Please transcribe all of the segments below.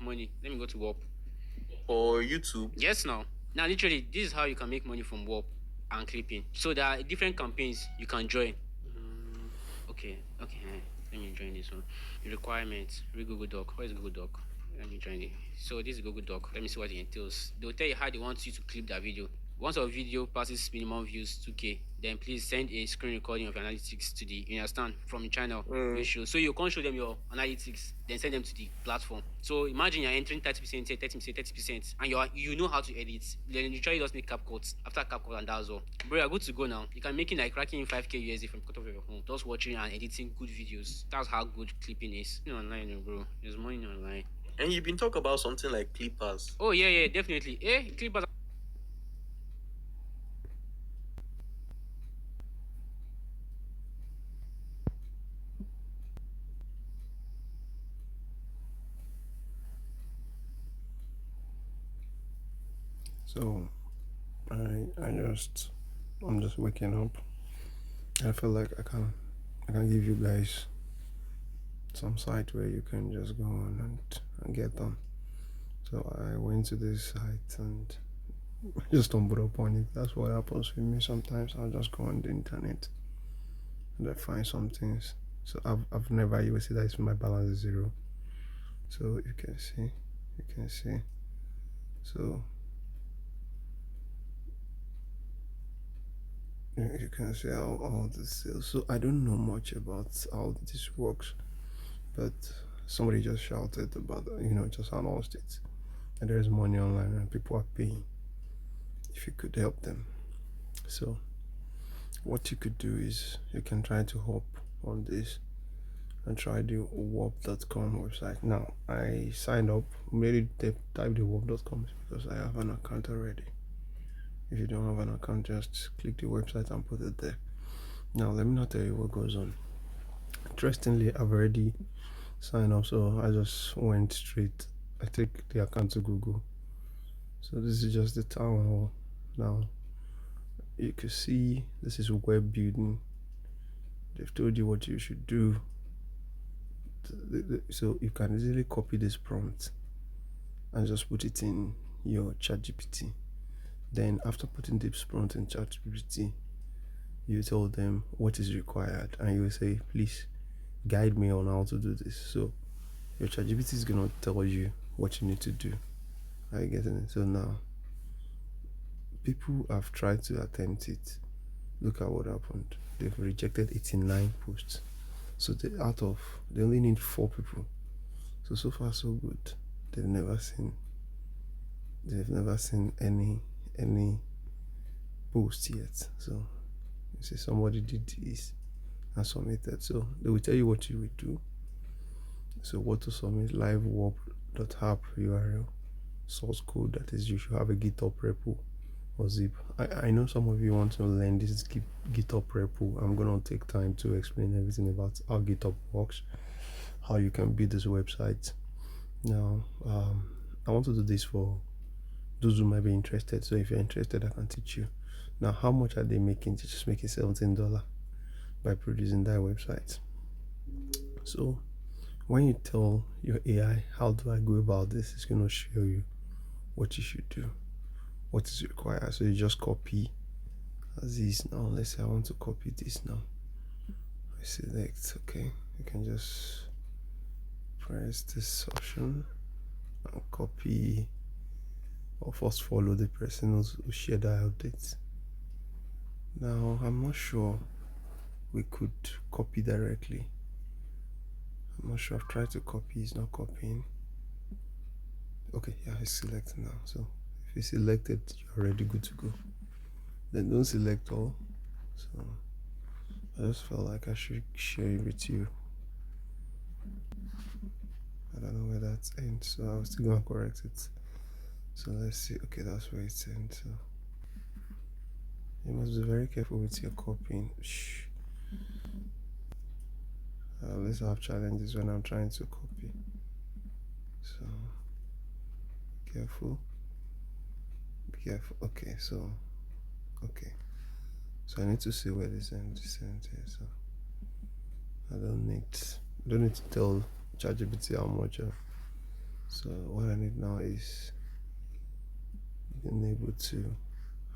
money. Let me go to Whop. For YouTube? Yes, now literally, this is how you can make money from Whop and clipping. So there are different campaigns you can join. Okay. Let me join this one. Requirements. Read Google Doc. Where is Google Doc? Let me join it. So this is Google Doc. Let me see what it entails. They'll tell you how they want you to clip that video. Once your video passes minimum views 2K, then please send a screen recording of your analytics to the, you understand, from your channel. You show. So you can't show them your analytics, then send them to the platform. So imagine you're entering 30% here, 30%, 30%, and you know how to edit. Then you try to just make cap cuts after cap cut, and that's all. Bro, you're good to go now. You can make it like cracking 5K USD from the comfort of your home, just watching and editing good videos. That's how good clipping is. Online, bro. There's money online. And you've been talking about something like clippers. Oh yeah, definitely. Clippers. So I'm just waking up. I feel like I can give you guys some site where you can just go on and get them. So I went to this site and I just stumbled upon it. That's what happens with me sometimes. I'll just go on the internet and I find some things. So I've never used it. That my balance is 0. So you can see. So you can see how all this sales. So I don't know much about how this works, but somebody just shouted about, just announced it, and there's money online and people are paying if you could help them. So what you could do is you can try to hop on this and try the whop.com website. Now I signed up, made it type the whop.com because I have an account already. If you don't have an account, just click the website and put it there. Now let me not tell you what goes on. Interestingly, I've already signed up, so I just went straight. I take the account to Google. So this is just the town hall. Now you can see this is web building. They've told you what you should do. So you can easily copy this prompt and just put it in your ChatGPT. Then after putting this prompt in ChatGPT, you tell them what is required and you will say, please guide me on how to do this. So your ChatGPT is gonna tell you what you need to do. Are you getting it? So now people have tried to attempt it. Look at what happened. They've rejected 89 posts. So they only need 4 people. So far so good. They've never seen any post yet. So you see somebody did this and submitted. So they will tell you what you will do. So what to submit: live whop.app URL, source code, that is you should have a GitHub repo or zip. I know some of you want to learn this GitHub repo. I'm gonna take time to explain everything about how GitHub works, how you can build this website. Now I want to do this for those who might be interested. So if you're interested, I can teach you. Now how much are they making? They're just making $17 by producing that website. So when you tell your AI how do I go about this, it's going to show you what you should do, what is required. So you just copy this. Now let's say I want to copy this. Now I select, okay, you can just press this option and copy, or first follow the person who shared that update. Now I'm not sure we could copy directly. I'm not sure. I've tried to copy, it's not copying. Okay, yeah, it's selected now. So if you selected, you're already good to go. Then don't select all. So I just felt like I should share it with you. I don't know where that ends, so I was still gonna correct it. So let's see. Okay, that's where it ends. So you must be very careful with your copying. Shh. Let's have challenges when I'm trying to copy. So careful. Be careful. Okay, so I need to see where this ends here. So I don't need to tell ChatGPT how much So what I need now is being able to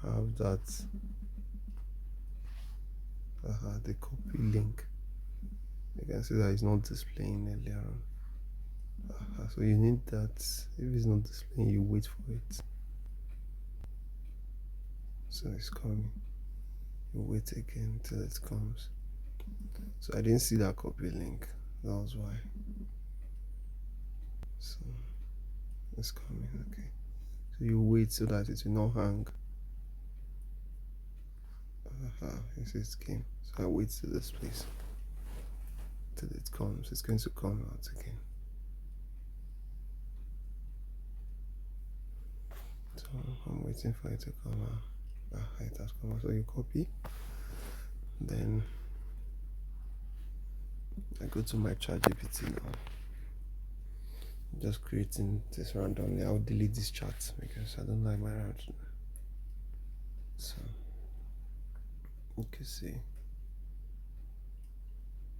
have that the copy link. You can see that it's not displaying earlier on. So you need that. If it's not displaying, you wait for it. So it's coming. You wait again till it comes. So I didn't see that copy link. That was why. So it's coming. Okay. So you wait so that it will not hang. Yes, it came. So I wait till this place till it comes. It's going to come out again. So I'm waiting for it to come out. It has come out. So you copy. Then I go to my ChatGPT now. Just creating this randomly. I'll delete this chat because I don't like my random. So you can see.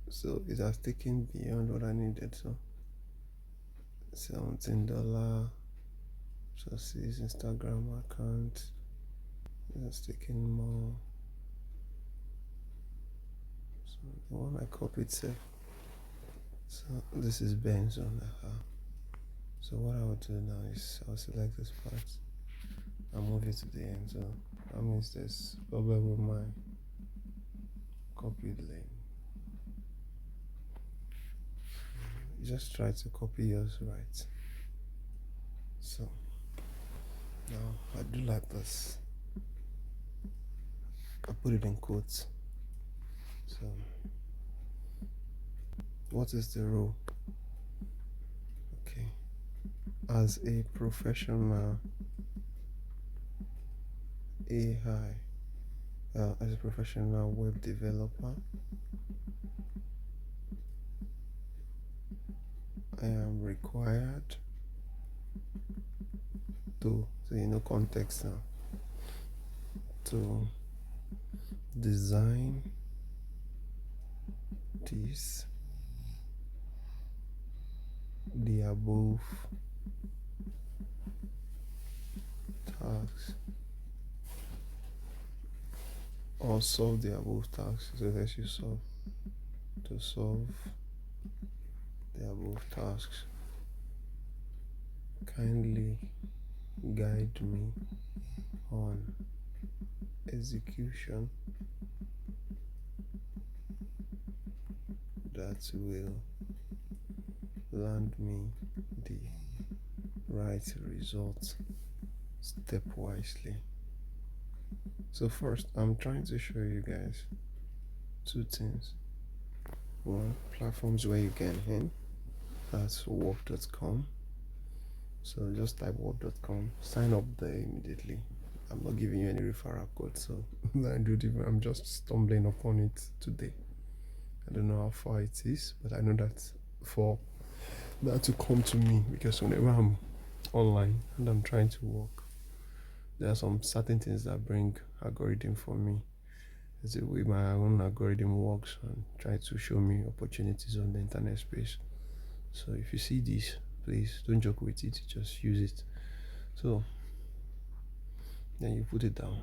So it has taken beyond what I needed. So $17 just his Instagram account. It has taken more. So the one I copied said. So this is Ben's on the So what I will do now is I'll select this part and move it to the end. So that means there's problem with my copied link. Just try to copy yours right. So now I do like this. I put it in quotes. So what is the rule? Okay. As a professional as a professional web developer, I am required to, so you know context now, to design the above tasks or solve the above tasks. So let's use solve to solve the above tasks. Kindly guide me on execution that will land me the right result stepwisely. So first, I'm trying to show you guys two things. One, platforms where you can earn. That's whop.com. So just type whop.com, sign up there immediately. I'm not giving you any referral code, so I'm just stumbling upon it today. I don't know how far it is, but I know that for that to come to me, because whenever I'm online and I'm trying to work, there are some certain things that bring algorithm for me. It's the way my own algorithm works and try to show me opportunities on the internet space. So if you see this, please don't joke with it, just use it. So then you put it down.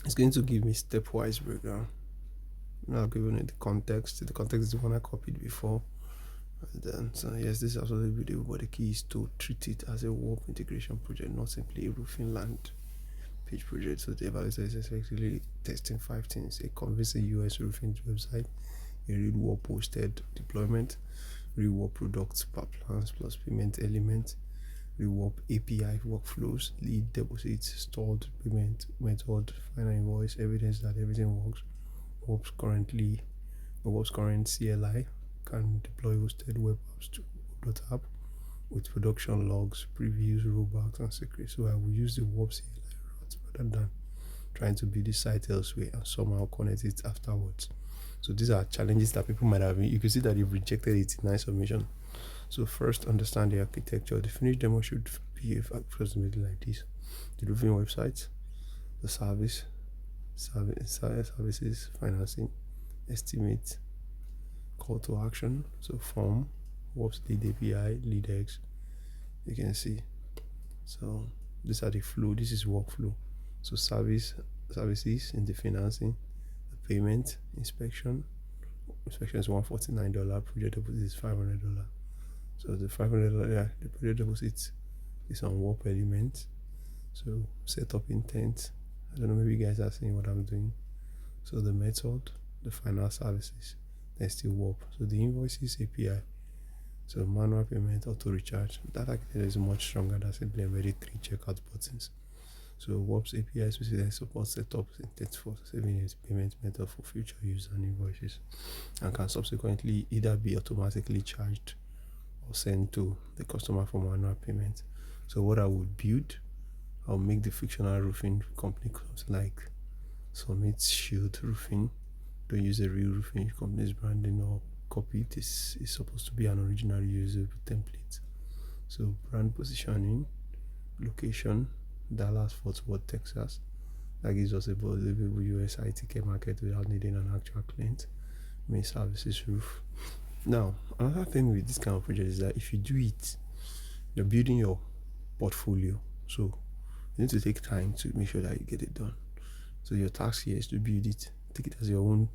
It's going to give me stepwise breakdown. Now I'll give you the context. The context is the one I copied before. And then, so yes, this is also the video, but the key is to treat it as a Whop integration project, not simply a roofing land page project. So the evaluator is effectively testing 5 things: a convincing US roofing website, a real Whop posted deployment, real Whop products per plans plus payment element, real Whop API workflows, lead deposits, stored payment method, final invoice, evidence that everything works, Whop's current CLI can deploy hosted web apps to whop.app with production logs, previews, rollbacks, and secrets. So I will use the Whop CLI route rather than trying to build the site elsewhere and somehow connect it afterwards. So these are challenges that people might have. You can see that you've rejected it in nice submission. So first, understand the architecture. The finished demo should be approximately like this: the roofing website, the services, financing, estimate, call to action. So form, Whop's lead API, lead X. You can see. So these are the flow. This is workflow. So services in the financing, the payment, inspection. Inspection is $149. Project deposit is $500. So the $500, yeah, the project deposit is on Whop element. So setup intent. I don't know, maybe you guys are seeing what I'm doing. So the method, the final services, then still Whop. So the invoices API. So manual payment, auto recharge. That architecture is much stronger than simply embedded 3 checkout buttons. So Whop's API specifically supports setups intent for saving its payment method for future use and invoices, and can subsequently either be automatically charged or sent to the customer for manual payment. So what I would build, I'll make the fictional roofing company something like Summit Shield Roofing. Don't use a real roofing company's branding or copy. This is supposed to be an original usable template. So brand positioning, location, Dallas, Fort Worth, Texas. That gives us a believable US IT market without needing an actual client. Main services roof. Now, another thing with this kind of project is that if you do it, you're building your portfolio. So you need to take time to make sure that you get it done. So your task here is to build it. Take it as your own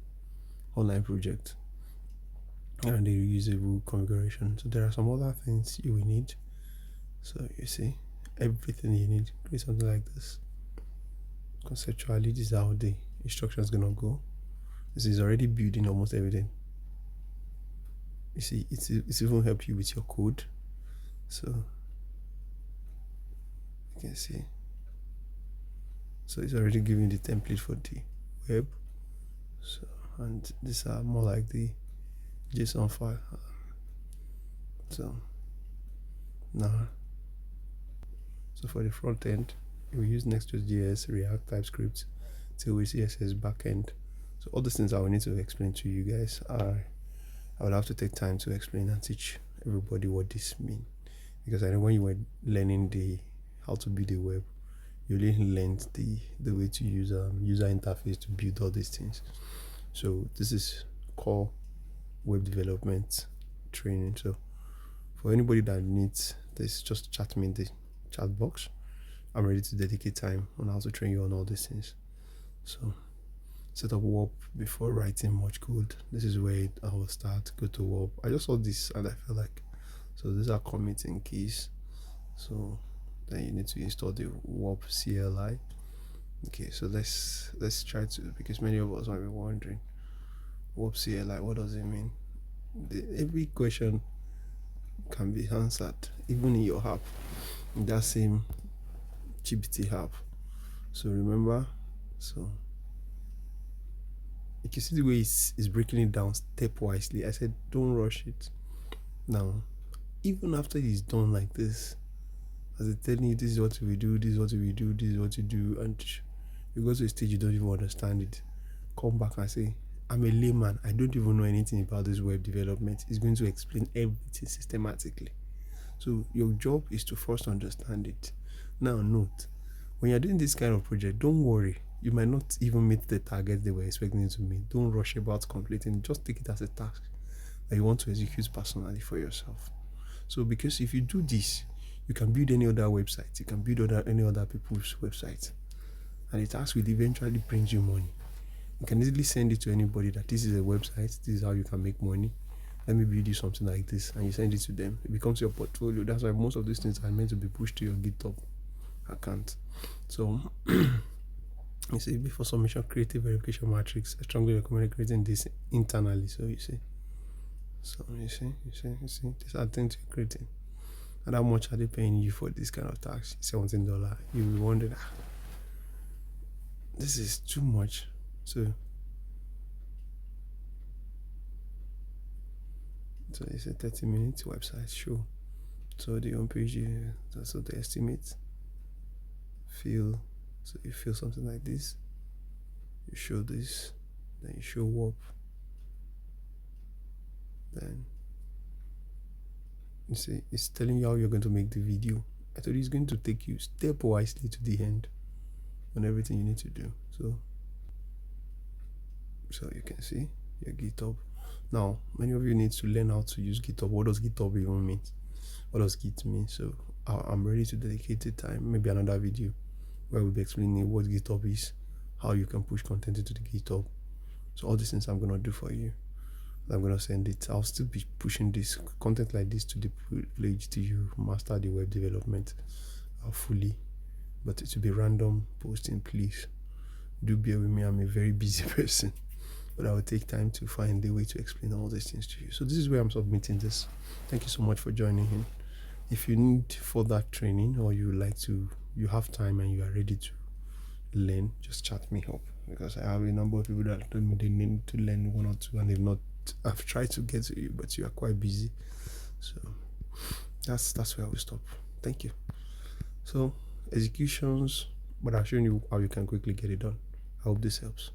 online project and the reusable configuration. So there are some other things you will need. So you see, everything you need. Create something like this. Conceptually, this is how the instruction is gonna go. This is already building almost everything. You see, it's even help you with your code. So you can see. So it's already giving the template for the web. So, and these are more like the JSON file. So now, so for the front end, we use Next.js, React, TypeScript, till we CSS backend. So all these things I will need to explain to you guys are, I will have to take time to explain and teach everybody what this means, because I know when you were learning the how to build a web, you really learned the way to use user interface to build all these things. So this is core web development training. So for anybody that needs this, just chat me in the chat box. I'm ready to dedicate time on how to train you on all these things. So set up Whop before writing much code. This is where I will start. Go to Whop. I just saw this and I feel like, so these are committing keys. So then you need to install the Whop CLI. Okay, so let's try to, because many of us might be wondering, Whop CLI, what does it mean? Every question can be answered, even in your app, in that same GPT app. So remember, so you can see the way it's breaking it down stepwisely. I said don't rush it. Now, even after it's done like this, as it's telling you this is what we do, this is what we do, this is what you do, and you go to a stage you don't even understand it, come back and say, I'm a layman, I don't even know anything about this web development. It's going to explain everything systematically. So your job is to first understand it. Now note, when you're doing this kind of project, don't worry, you might not even meet the target they were expecting you to meet. Don't rush about completing. Just take it as a task that you want to execute personally for yourself. So because if you do this, you can build any other website, you can build any other people's website, and the task will eventually bring you money. You can easily send it to anybody that this is a website, this is how you can make money. Let me build you something like this, and you send it to them. It becomes your portfolio. That's why most of these things are meant to be pushed to your GitHub account. So you see, before submission, create a verification matrix. I strongly recommend creating this internally. So you see, these are things you're creating. And how much are they paying you for this kind of tax? $17. You'll be wondering, this is too much. So it's a 30-minute website show. So the home page, so the estimate, so you feel something like this. You show this, then you show Whop. Then you see, it's telling you how you're going to make the video. I thought it's going to take you stepwisely to the end on everything you need to do. So you can see your GitHub. Now, many of you need to learn how to use GitHub. What does GitHub even mean? What does Git mean? So I'm ready to dedicate the time, maybe another video where we'll be explaining what GitHub is, how you can push content into the GitHub. So all these things I'm gonna do for you. I'm gonna send it. I'll still be pushing this content like this to the page to you master the web development fully, but it will be random posting. Please do bear with me. I'm a very busy person, but I will take time to find a way to explain all these things to you. So this is where I'm submitting this. Thank you so much for joining in. If you need further training or you like to, you have time and you are ready to learn, just chat me up, because I have a number of people that told me they need to learn one or two and they've not. I've tried to get to you, but you are quite busy. So that's where I will stop. Thank you. So executions, but I've shown you how you can quickly get it done. I hope this helps.